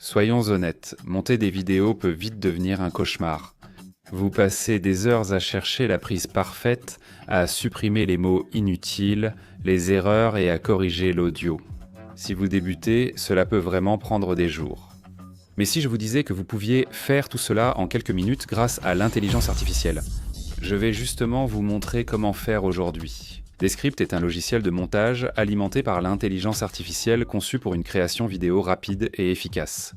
Soyons honnêtes, monter des vidéos peut vite devenir un cauchemar. Vous passez des heures à chercher la prise parfaite, à supprimer les mots inutiles, les erreurs et à corriger l'audio. Si vous débutez, cela peut vraiment prendre des jours. Mais si je vous disais que vous pouviez faire tout cela en quelques minutes grâce à l'intelligence artificielle? Je vais justement vous montrer comment faire aujourd'hui. Descript est un logiciel de montage alimenté par l'intelligence artificielle conçu pour une création vidéo rapide et efficace.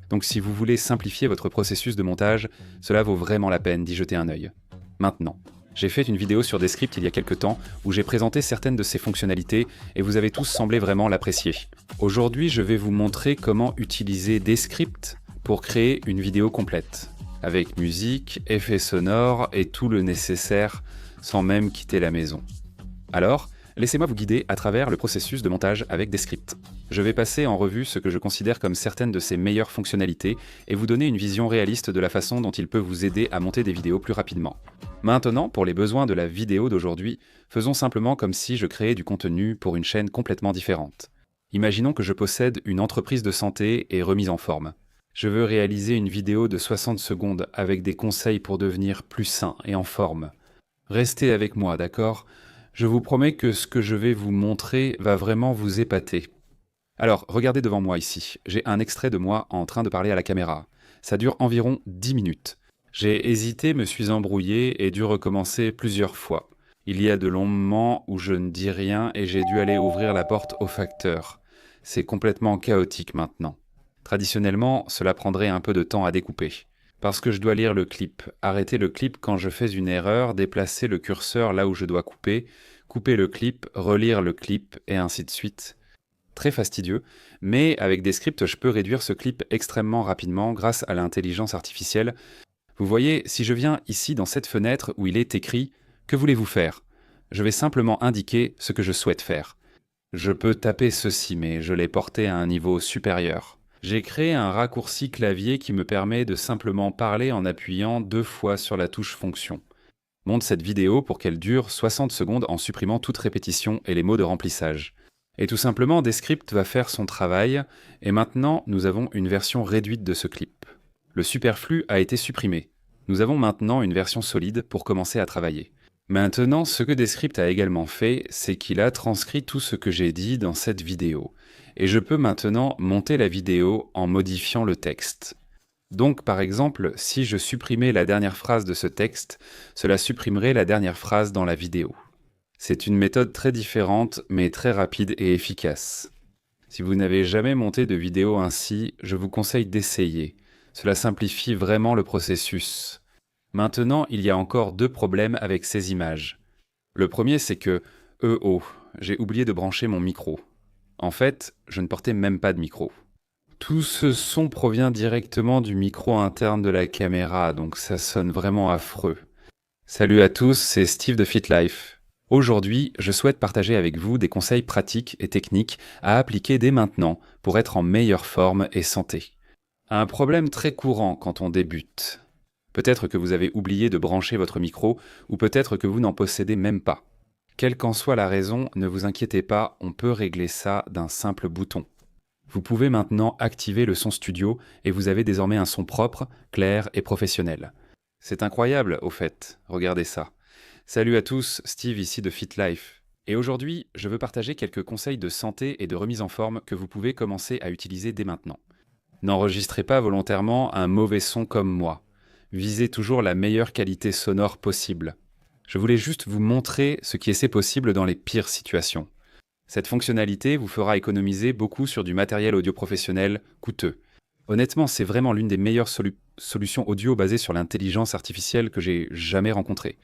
Donc si vous voulez simplifier votre processus de montage, cela vaut vraiment la peine d'y jeter un œil. Maintenant, j'ai fait une vidéo sur Descript il y a quelques temps où j'ai présenté certaines de ses fonctionnalités et vous avez tous semblé vraiment l'apprécier. Aujourd'hui, je vais vous montrer comment utiliser Descript pour créer une vidéo complète, avec musique, effets sonores et tout le nécessaire sans même quitter la maison. Alors, laissez-moi vous guider à travers le processus de montage avec Descript. Je vais passer en revue ce que je considère comme certaines de ses meilleures fonctionnalités et vous donner une vision réaliste de la façon dont il peut vous aider à monter des vidéos plus rapidement. Maintenant, pour les besoins de la vidéo d'aujourd'hui, faisons simplement comme si je créais du contenu pour une chaîne complètement différente. Imaginons que je possède une entreprise de santé et remise en forme. Je veux réaliser une vidéo de 60 secondes avec des conseils pour devenir plus sain et en forme. Restez avec moi, d'accord ? Je vous promets que ce que je vais vous montrer va vraiment vous épater. Alors, regardez devant moi ici. J'ai un extrait de moi en train de parler à la caméra. Ça dure environ 10 minutes. J'ai hésité, me suis embrouillé et dû recommencer plusieurs fois. Il y a de longs moments où je ne dis rien et j'ai dû aller ouvrir la porte au facteur. C'est complètement chaotique maintenant. Traditionnellement, cela prendrait un peu de temps à découper. Parce que je dois lire le clip, arrêter le clip quand je fais une erreur, déplacer le curseur là où je dois couper le clip, relire le clip, et ainsi de suite. Très fastidieux, mais avec Descript, je peux réduire ce clip extrêmement rapidement grâce à l'intelligence artificielle. Vous voyez, si je viens ici dans cette fenêtre où il est écrit « Que voulez-vous faire ?» je vais simplement indiquer ce que je souhaite faire. Je peux taper ceci, mais je l'ai porté à un niveau supérieur. J'ai créé un raccourci clavier qui me permet de simplement parler en appuyant 2 fois sur la touche fonction. Monte cette vidéo pour qu'elle dure 60 secondes en supprimant toute répétition et les mots de remplissage. Et tout simplement, Descript va faire son travail, et maintenant nous avons une version réduite de ce clip. Le superflu a été supprimé. Nous avons maintenant une version solide pour commencer à travailler. Maintenant, ce que Descript a également fait, c'est qu'il a transcrit tout ce que j'ai dit dans cette vidéo. Et je peux maintenant monter la vidéo en modifiant le texte. Donc par exemple, si je supprimais la dernière phrase de ce texte, cela supprimerait la dernière phrase dans la vidéo. C'est une méthode très différente, mais très rapide et efficace. Si vous n'avez jamais monté de vidéo ainsi, je vous conseille d'essayer. Cela simplifie vraiment le processus. Maintenant, il y a encore 2 problèmes avec ces images. Le premier, c'est que, j'ai oublié de brancher mon micro. En fait, je ne portais même pas de micro. Tout ce son provient directement du micro interne de la caméra, donc ça sonne vraiment affreux. Salut à tous, c'est Steve de FitLife. Aujourd'hui, je souhaite partager avec vous des conseils pratiques et techniques à appliquer dès maintenant pour être en meilleure forme et santé. Un problème très courant quand on débute. Peut-être que vous avez oublié de brancher votre micro, ou peut-être que vous n'en possédez même pas. Quelle qu'en soit la raison, ne vous inquiétez pas, on peut régler ça d'un simple bouton. Vous pouvez maintenant activer le son studio et vous avez désormais un son propre, clair et professionnel. C'est incroyable, au fait, regardez ça. Salut à tous, Steve ici de FitLife. Et aujourd'hui, je veux partager quelques conseils de santé et de remise en forme que vous pouvez commencer à utiliser dès maintenant. N'enregistrez pas volontairement un mauvais son comme moi. Visez toujours la meilleure qualité sonore possible. Je voulais juste vous montrer ce qui est possible dans les pires situations. Cette fonctionnalité vous fera économiser beaucoup sur du matériel audio professionnel coûteux. Honnêtement, c'est vraiment l'une des meilleures solutions audio basées sur l'intelligence artificielle que j'ai jamais rencontrées.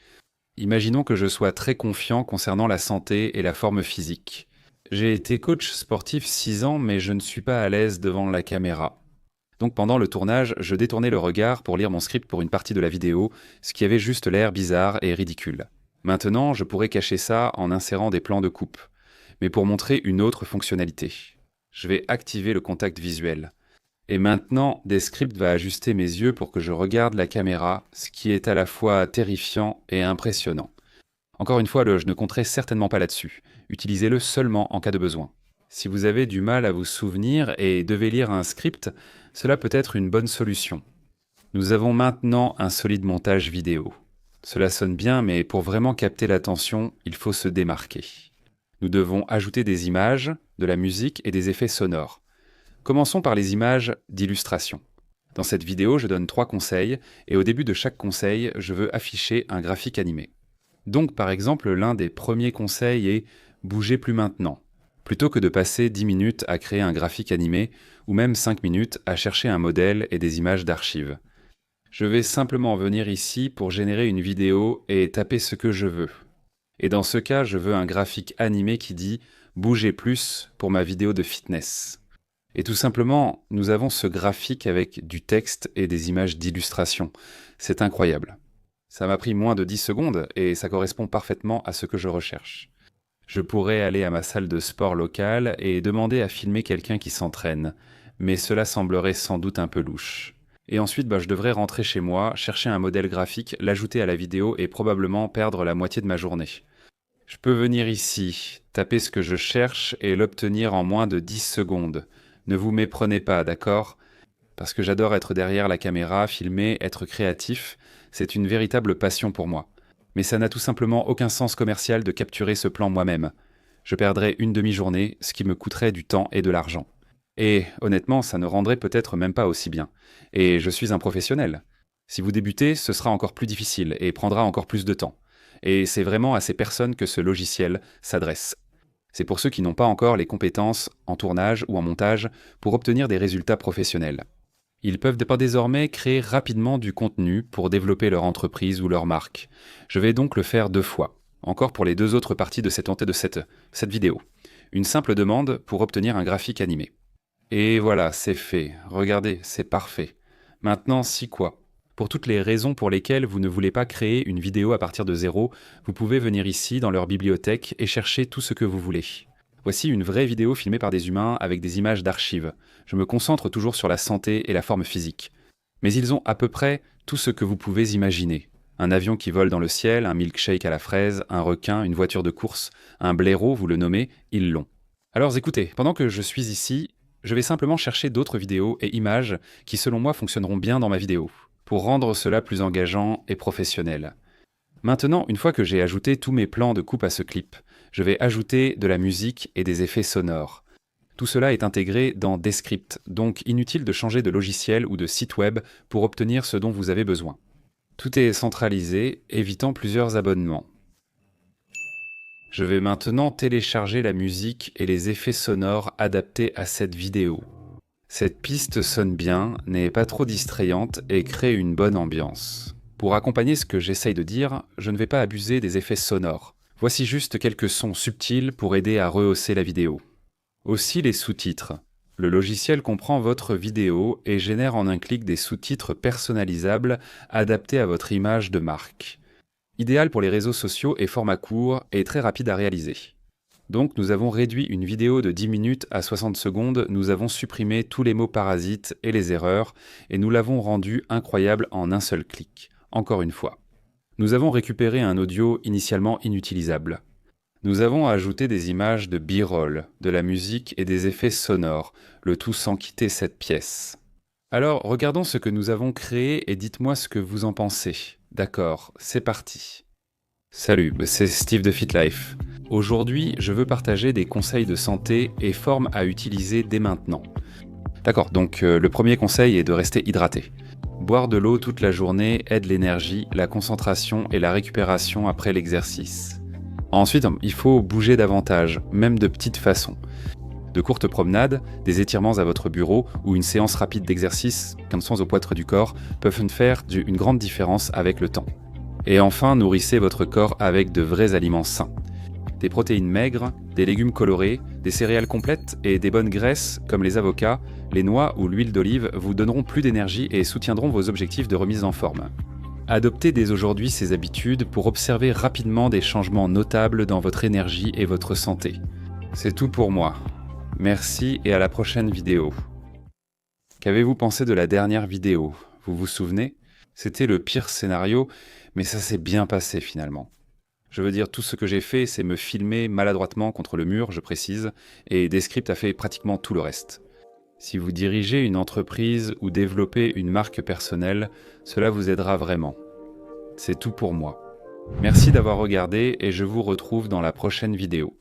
Imaginons que je sois très confiant concernant la santé et la forme physique. J'ai été coach sportif 6 ans, mais je ne suis pas à l'aise devant la caméra. Donc pendant le tournage, je détournais le regard pour lire mon script pour une partie de la vidéo, ce qui avait juste l'air bizarre et ridicule. Maintenant, je pourrais cacher ça en insérant des plans de coupe, mais pour montrer une autre fonctionnalité. Je vais activer le contact visuel. Et maintenant, Descript va ajuster mes yeux pour que je regarde la caméra, ce qui est à la fois terrifiant et impressionnant. Encore une fois, je ne compterai certainement pas là-dessus. Utilisez-le seulement en cas de besoin. Si vous avez du mal à vous souvenir et devez lire un script, Cela peut être une bonne solution. Nous avons maintenant un solide montage vidéo. Cela sonne bien, mais pour vraiment capter l'attention, il faut se démarquer. Nous devons ajouter des images, de la musique et des effets sonores. Commençons par les images d'illustration. Dans cette vidéo, je donne 3 conseils, et au début de chaque conseil, je veux afficher un graphique animé. Donc, par exemple, l'un des premiers conseils est « Bougez plus maintenant », plutôt que de passer 10 minutes à créer un graphique animé, ou même 5 minutes à chercher un modèle et des images d'archives. Je vais simplement venir ici pour générer une vidéo et taper ce que je veux. Et dans ce cas, je veux un graphique animé qui dit « Bougez plus » pour ma vidéo de fitness. Et tout simplement, nous avons ce graphique avec du texte et des images d'illustration. C'est incroyable. Ça m'a pris moins de 10 secondes et ça correspond parfaitement à ce que je recherche. Je pourrais aller à ma salle de sport locale et demander à filmer quelqu'un qui s'entraîne, mais cela semblerait sans doute un peu louche. Et ensuite, je devrais rentrer chez moi, chercher un modèle graphique, l'ajouter à la vidéo et probablement perdre la moitié de ma journée. Je peux venir ici, taper ce que je cherche et l'obtenir en moins de 10 secondes. Ne vous méprenez pas, d'accord ? Parce que j'adore être derrière la caméra, filmer, être créatif, c'est une véritable passion pour moi. Mais ça n'a tout simplement aucun sens commercial de capturer ce plan moi-même. Je perdrais une demi-journée, ce qui me coûterait du temps et de l'argent. Et honnêtement, ça ne rendrait peut-être même pas aussi bien. Et je suis un professionnel. Si vous débutez, ce sera encore plus difficile et prendra encore plus de temps. Et c'est vraiment à ces personnes que ce logiciel s'adresse. C'est pour ceux qui n'ont pas encore les compétences en tournage ou en montage pour obtenir des résultats professionnels. Ils peuvent désormais créer rapidement du contenu pour développer leur entreprise ou leur marque. Je vais donc le faire 2 fois, encore pour les 2 autres parties de cette vidéo. Une simple demande pour obtenir un graphique animé. Et voilà, c'est fait. Regardez, c'est parfait. Maintenant, si quoi ? Pour toutes les raisons pour lesquelles vous ne voulez pas créer une vidéo à partir de zéro, vous pouvez venir ici dans leur bibliothèque et chercher tout ce que vous voulez. Voici une vraie vidéo filmée par des humains avec des images d'archives. Je me concentre toujours sur la santé et la forme physique. Mais ils ont à peu près tout ce que vous pouvez imaginer. Un avion qui vole dans le ciel, un milkshake à la fraise, un requin, une voiture de course, un blaireau, vous le nommez, ils l'ont. Alors écoutez, pendant que je suis ici, je vais simplement chercher d'autres vidéos et images qui selon moi fonctionneront bien dans ma vidéo, pour rendre cela plus engageant et professionnel. Maintenant, une fois que j'ai ajouté tous mes plans de coupe à ce clip, je vais ajouter de la musique et des effets sonores. Tout cela est intégré dans Descript, donc inutile de changer de logiciel ou de site web pour obtenir ce dont vous avez besoin. Tout est centralisé, évitant plusieurs abonnements. Je vais maintenant télécharger la musique et les effets sonores adaptés à cette vidéo. Cette piste sonne bien, n'est pas trop distrayante et crée une bonne ambiance. Pour accompagner ce que j'essaye de dire, je ne vais pas abuser des effets sonores. Voici juste quelques sons subtils pour aider à rehausser la vidéo. Aussi les sous-titres. Le logiciel comprend votre vidéo et génère en un clic des sous-titres personnalisables adaptés à votre image de marque. Idéal pour les réseaux sociaux et format court et très rapide à réaliser. Donc nous avons réduit une vidéo de 10 minutes à 60 secondes, nous avons supprimé tous les mots parasites et les erreurs, et nous l'avons rendu incroyable en un seul clic. Encore une fois. Nous avons récupéré un audio initialement inutilisable. Nous avons ajouté des images de B-roll, de la musique et des effets sonores, le tout sans quitter cette pièce. Alors, regardons ce que nous avons créé et dites-moi ce que vous en pensez. D'accord, c'est parti. Salut, c'est Steve de FitLife. Aujourd'hui, je veux partager des conseils de santé et formes à utiliser dès maintenant. D'accord, donc le premier conseil est de rester hydraté. Boire de l'eau toute la journée aide l'énergie, la concentration et la récupération après l'exercice. Ensuite, il faut bouger davantage, même de petites façons. De courtes promenades, des étirements à votre bureau ou une séance rapide d'exercice, comme sens au poitre du corps, peuvent faire une grande différence avec le temps. Et enfin, nourrissez votre corps avec de vrais aliments sains. Des protéines maigres, des légumes colorés, des céréales complètes et des bonnes graisses comme les avocats, les noix ou l'huile d'olive vous donneront plus d'énergie et soutiendront vos objectifs de remise en forme. Adoptez dès aujourd'hui ces habitudes pour observer rapidement des changements notables dans votre énergie et votre santé. C'est tout pour moi. Merci et à la prochaine vidéo. Qu'avez-vous pensé de la dernière vidéo ? Vous vous souvenez ? C'était le pire scénario, mais ça s'est bien passé finalement. Je veux dire, tout ce que j'ai fait, c'est me filmer maladroitement contre le mur, je précise, et Descript a fait pratiquement tout le reste. Si vous dirigez une entreprise ou développez une marque personnelle, cela vous aidera vraiment. C'est tout pour moi. Merci d'avoir regardé et je vous retrouve dans la prochaine vidéo.